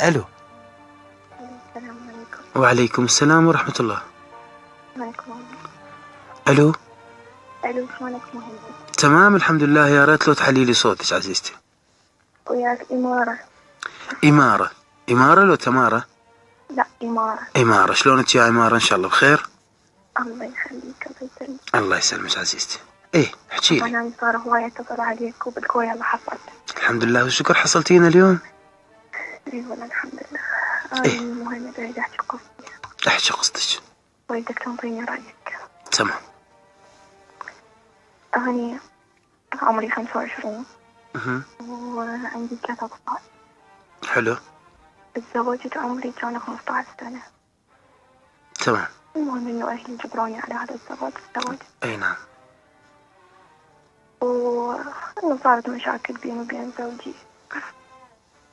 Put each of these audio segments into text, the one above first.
الو. السلام عليكم. وعليكم السلام ورحمة الله. عليكم. الو. الو شلونك مهند؟ تمام الحمد لله. يا ريت لو تحلي لي صوتك عزيزتي. وياك إمارة. إمارة لو تمارة؟ لا إمارة. إمارة. شلونك يا إمارة؟ إن شاء الله بخير. الله يخليك. الله يسلمك. الله يسلمك عزيزتي. إيه احكي لي. أنا صار هواية اتصل عليك وبالكويت يلا حصلت. الحمد لله والشكر. حصلتينا اليوم؟ اي والله الحمد لله. إيه؟ مهند أريد أحكي قصتي. احكي قصتك. ويدك تنطيني رأيك. تمام. أنا عمري 25 وعندي 3 أطفال. حلو. تزوجت عمري كان 15 سنة. تمام. المهم إنه أهلي جبروني على هذا الزواج. أي نعم. وإنه صارت مشاكل بيني وبين زوجي.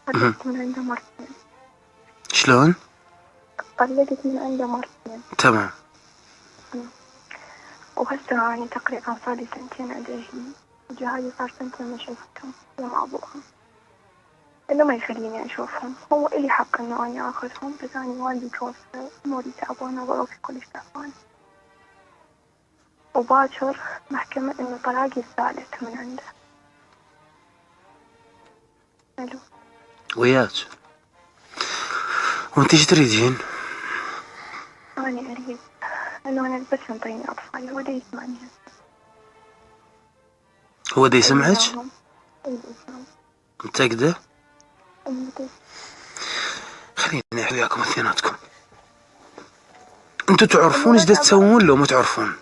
طلقت من عنده مرتين. شلون؟ طلقت من عنده مرتين. تمام. وهسه أنا تقريبا صار لي 2 عند أهلي. وجهازي صار 2 ما شفتهم يوم أبوهم. إنه ما يخليني أشوفهم. هو إلي حق إنه أنا أخذهم بس أنا والدي توفى. أموري تعبانة وظروفي كلش تعبانة. وباكر محكمة إنه طلاقي الثالث من عنده. ألو. وياك. وانت ايش تريدين؟ أنا أريد إنه أنا بس ينطيني أطفال. هو دا يسمعني. هو دا يسمعك؟ متأكدة؟ خليني احكي وياكم اثنيناتكم. انتوا تعرفون ايش دا تسوون لو ما تعرفون؟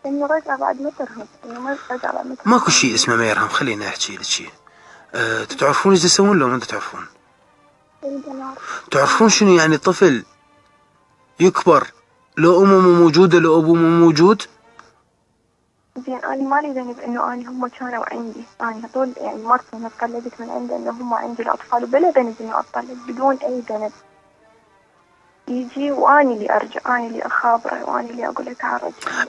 إنه رجع بعد ما ترهب. إنه ما رجع بعد ما ترهب. ماكو شيء اسمه ما يرهم. خليني احكي لك شيء. تعرفون ايش دا تسوون لو ما انتوا تعرفون؟ تعرفون شنو يعني طفل يكبر لو امه مو موجوده لو ابوه مو موجود؟ زين أنا مالي ذنب إنه أنا هم كانوا عندي. أنا هذول يعني مرتي أنا تطلقت من عنده إنه هم عندي الأطفال وبلا ذنب إنه أطلق بدون أي ذنب. يجي وأني اللي أرجع. أنا اللي أخابره وأنا اللي أقول له تعال رجع.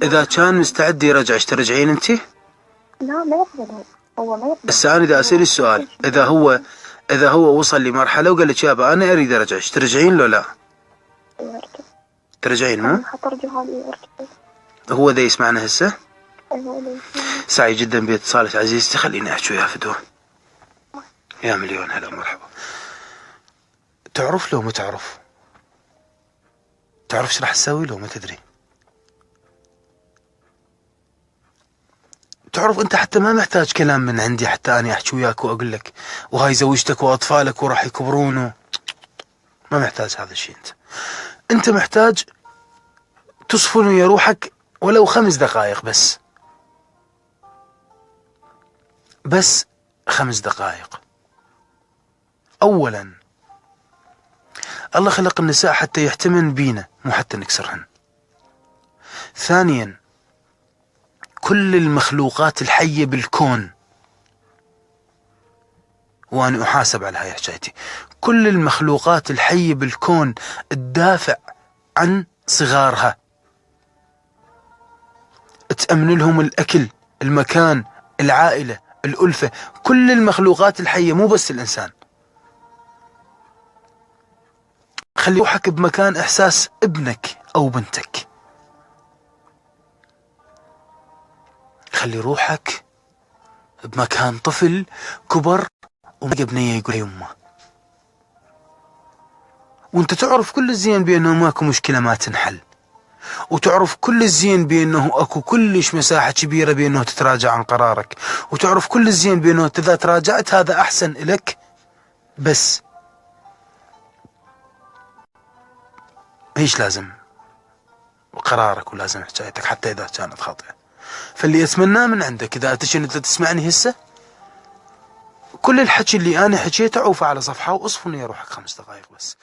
إذا كان مستعد يرجعش ترجعين أنت؟ لا ما يقبل. هو ما يقبل. هسه أنا إذا أسأل السؤال إذا هو وصل لمرحلة وقال لك يابا أنا أريد أرجعش ترجعين لو لا؟ يرجع. ترجعين مو؟ حترجع هذه أرجع. هو ذا يسمعنا هسه؟ أيوة. سعيد جدا باتصالك عزيزتي. خليني أحكي وياه فدوه. يا مليون هلا مرحبا. تعرف لو ما تعرف؟ تعرف ايش راح تسوي لو ما تدري؟ تعرف انت حتى ما محتاج كلام من عندي حتى اني احكي وياك واقول لك وهاي زوجتك واطفالك وراح يكبرون ما محتاج هذا الشيء. انت محتاج تصفن ويا روحك ولو 5 دقائق بس 5 دقائق. اولا الله خلق النساء حتى يحتمن بينا مو حتى نكسرهن. ثانيا كل المخلوقات الحية بالكون وأنا أحاسب على هاي حكايتي. كل المخلوقات الحية بالكون تدافع عن صغارها. تأمن لهم الأكل المكان العائلة الألفة. كل المخلوقات الحية مو بس الإنسان. خلي روحك بمكان إحساس ابنك أو بنتك. خلي روحك بمكان طفل كبر وملقى بنية يقول يمه. وانت تعرف كل الزين بأنه ماكو مشكلة ما تنحل. وتعرف كل الزين بأنه أكو كلش مساحة كبيرة بأنه تتراجع عن قرارك. وتعرف كل الزين بأنه إذا تراجعت هذا أحسن إلك. بس ايش لازم قرارك ولازم حكايتك حتى إذا كانت خاطئة. فاللي أتمناه من عندك إذا أنت تسمعني هسه كل الحكي اللي أنا حكيته عوفه على صفحة وأصفن يا روحك 5 دقائق بس.